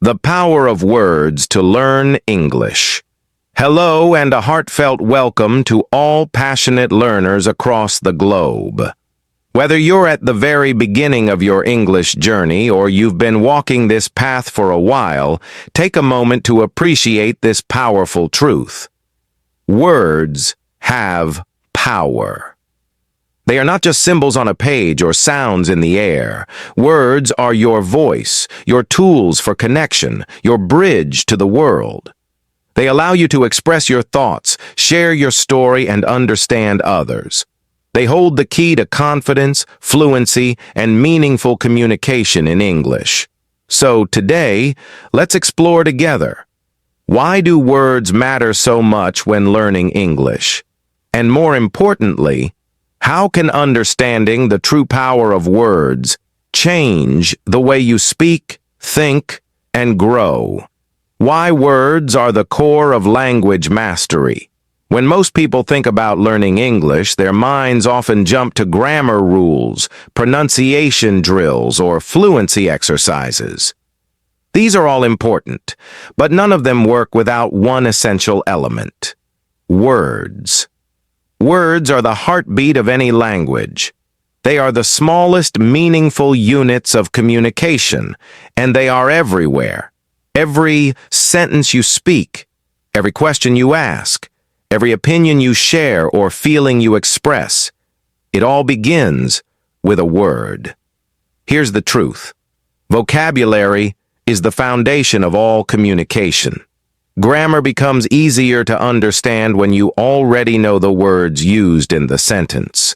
The power of words to learn English. Hello and a heartfelt welcome to all passionate learners across the globe. Whether you're at the very beginning of your English journey or you've been walking this path for a while, take a moment to appreciate this powerful truth. Words have power. They are not just symbols on a page or sounds in the air. Words are your voice, your tools for connection, your bridge to the world. They allow you to express your thoughts, share your story, and understand others. They hold the key to confidence, fluency, and meaningful communication in English. So today, let's explore together. Why do words matter so much when learning English? And more importantly, how can understanding the true power of words change the way you speak, think, and grow? Why words are the core of language mastery. When most people think about learning English, their minds often jump to grammar rules, pronunciation drills, or fluency exercises. These are all important, but none of them work without one essential element: words. Words are the heartbeat of any language. They are the smallest meaningful units of communication, and they are everywhere. Every sentence you speak, every question you ask, every opinion you share or feeling you express, it all begins with a word. Here's the truth. Vocabulary is the foundation of all communication. Grammar becomes easier to understand when you already know the words used in the sentence.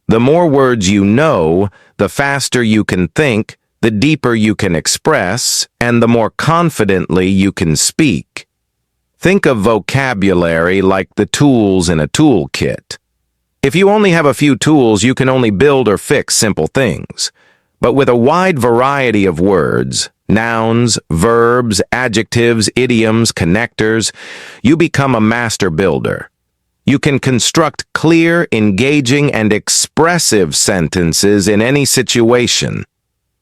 The more words you know, the faster you can think, the deeper you can express, and the more confidently you can speak. Think of vocabulary like the tools in a toolkit. If you only have a few tools, you can only build or fix simple things. But with a wide variety of words, nouns, verbs, adjectives, idioms, connectors, you become a master builder. You can construct clear, engaging, and expressive sentences in any situation.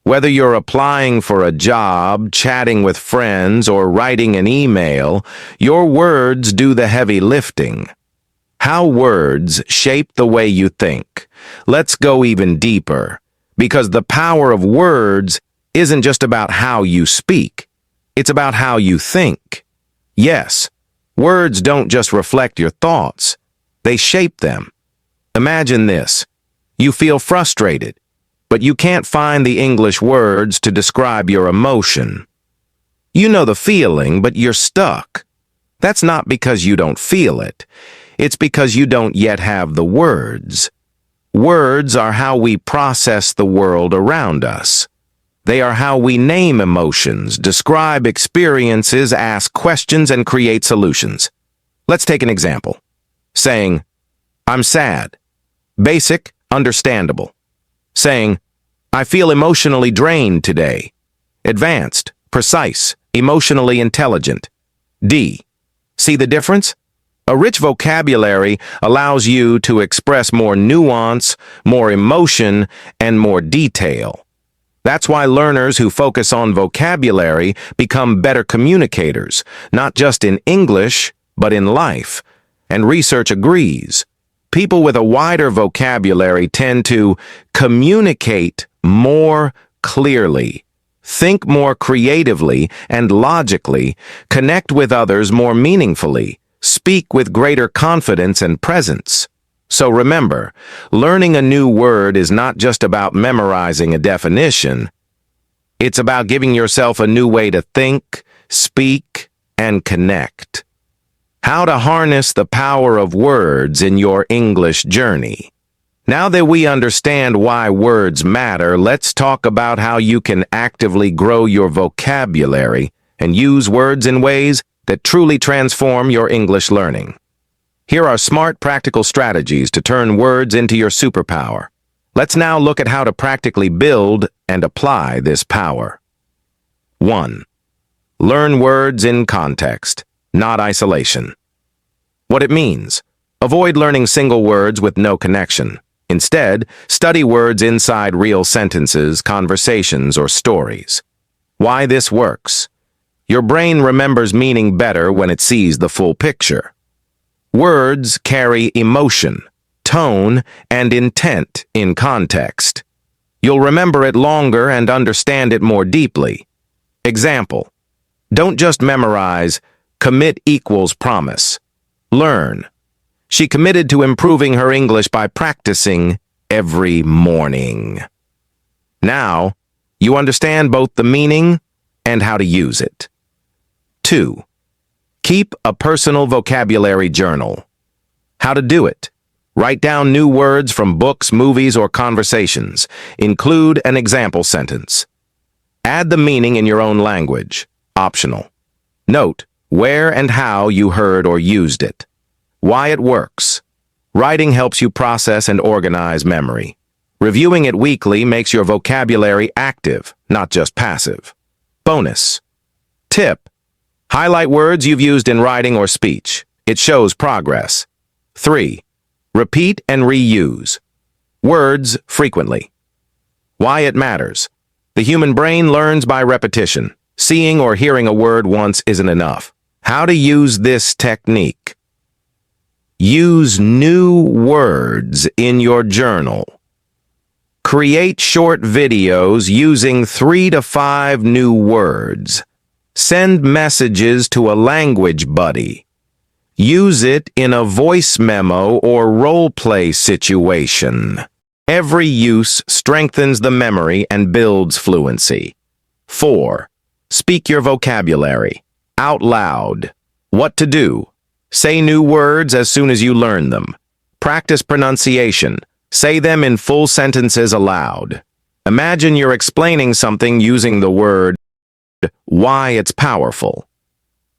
Whether you're applying for a job, chatting with friends, or writing an email, your words do the heavy lifting. How words shape the way you think. Let's go even deeper, because the power of words isn't just about how you speak. It's about how you think. Yes, words don't just reflect your thoughts. They shape them. Imagine this. You feel frustrated, but you can't find the English words to describe your emotion. You know the feeling, but you're stuck. That's not because you don't feel it. It's because you don't yet have the words. Words are how we process the world around us. They are how we name emotions, describe experiences, ask questions, and create solutions. Let's take an example. Saying, "I'm sad." Basic, understandable. Saying, "I feel emotionally drained today." Advanced, precise, emotionally intelligent. D. See the difference? A rich vocabulary allows you to express more nuance, more emotion, and more detail. That's why learners who focus on vocabulary become better communicators, not just in English, but in life. And research agrees. People with a wider vocabulary tend to communicate more clearly, think more creatively and logically, connect with others more meaningfully, speak with greater confidence and presence. So remember, learning a new word is not just about memorizing a definition. It's about giving yourself a new way to think, speak, and connect. How to harness the power of words in your English journey. Now that we understand why words matter, let's talk about how you can actively grow your vocabulary and use words in ways that truly transform your English learning. Here are smart, practical strategies to turn words into your superpower. Let's now look at how to practically build and apply this power. 1. Learn words in context, not isolation. What it means: avoid learning single words with no connection. Instead, study words inside real sentences, conversations, or stories. Why this works. Your brain remembers meaning better when it sees the full picture. Words carry emotion, tone, and intent in context. You'll remember it longer and understand it more deeply. Example: don't just memorize, commit equals promise. Learn. She committed to improving her English by practicing every morning. Now, you understand both the meaning and how to use it. 2. Keep a personal vocabulary journal. How to do it. Write down new words from books, movies, or conversations. Include an example sentence. Add the meaning in your own language. Optional. Note where and how you heard or used it. Why it works. Writing helps you process and organize memory. Reviewing it weekly makes your vocabulary active, not just passive. Bonus. Tip. Highlight words you've used in writing or speech. It shows progress. 3. Repeat and reuse. Words frequently. Why it matters. The human brain learns by repetition. Seeing or hearing a word once isn't enough. How to use this technique. Use new words in your journal. Create short videos using 3 to 5 new words. Send messages to a language buddy. Use it in a voice memo or role-play situation. Every use strengthens the memory and builds fluency. 4. Speak your vocabulary. Out loud. What to do. Say new words as soon as you learn them. Practice pronunciation. Say them in full sentences aloud. Imagine you're explaining something using the word why it's powerful.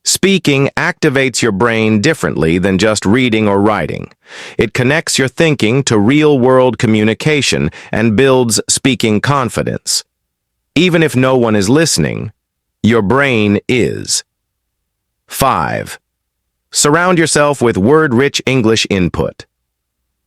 Speaking activates your brain differently than just reading or writing. It connects your thinking to real-world communication and builds speaking confidence. Even if no one is listening, your brain is. 5. Surround yourself with word-rich English input.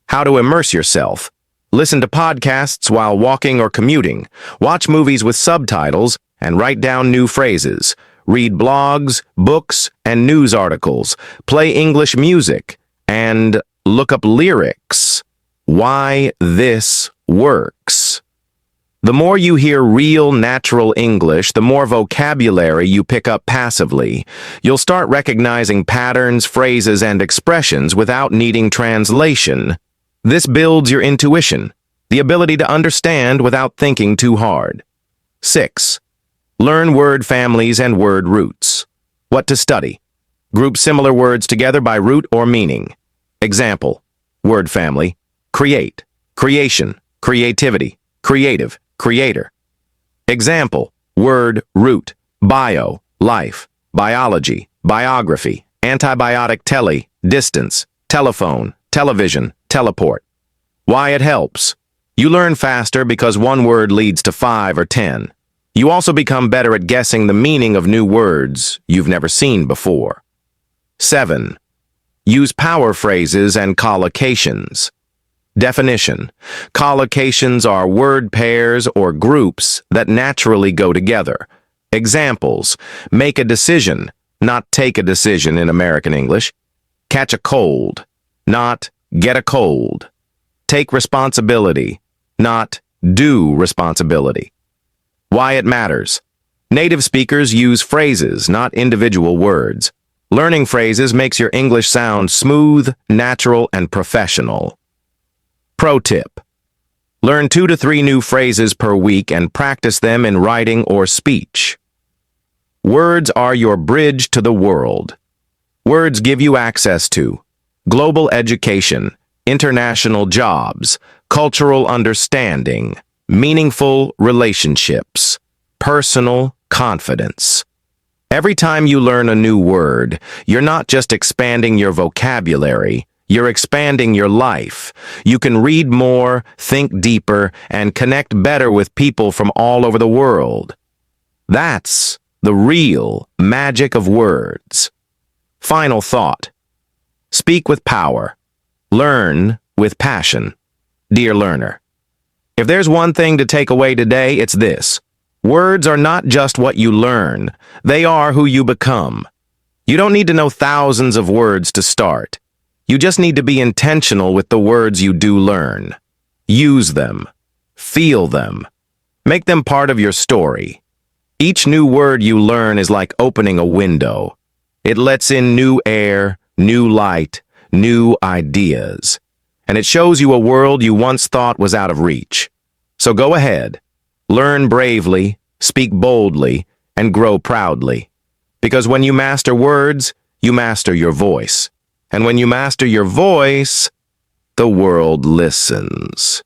How to immerse yourself. Listen to podcasts while walking or commuting. Watch movies with subtitles and write down new phrases. Read blogs, books, and news articles. Play English music and look up lyrics. Why this works. The more you hear real, natural English, the more vocabulary you pick up passively. You'll start recognizing patterns, phrases, and expressions without needing translation. This builds your intuition, the ability to understand without thinking too hard. 6. Learn word families and word roots. What to study. Group similar words together by root or meaning. Example: word family: create, creation, creativity, creative, creator. Example: word root: bio, life, biology, biography, antibiotic, tele, distance, telephone, television, teleport. Why it helps. You learn faster because one word leads to 5 or 10. You also become better at guessing the meaning of new words you've never seen before. 7. Use power phrases and collocations. Definition. Collocations are word pairs or groups that naturally go together. Examples: make a decision, not take a decision in American English. Catch a cold, not get a cold. Take responsibility, not do responsibility. Why it matters. Native speakers use phrases, not individual words. Learning phrases makes your English sound smooth, natural, and professional. Pro tip. Learn 2 to 3 new phrases per week and practice them in writing or speech. Words are your bridge to the world. Words give you access to global education, international jobs, cultural understanding, meaningful relationships, personal confidence. Every time you learn a new word, you're not just expanding your vocabulary, you're expanding your life. You can read more, think deeper, and connect better with people from all over the world. That's the real magic of words. Final thought. Speak with power. Learn with passion. Dear learner, if there's one thing to take away today, it's this. Words are not just what you learn, they are who you become. You don't need to know thousands of words to start. You just need to be intentional with the words you do learn. Use them. Feel them. Make them part of your story. Each new word you learn is like opening a window. It lets in new air, new light, new ideas. And it shows you a world you once thought was out of reach. So go ahead. Learn bravely, speak boldly, and grow proudly. Because when you master words, you master your voice. And when you master your voice, the world listens.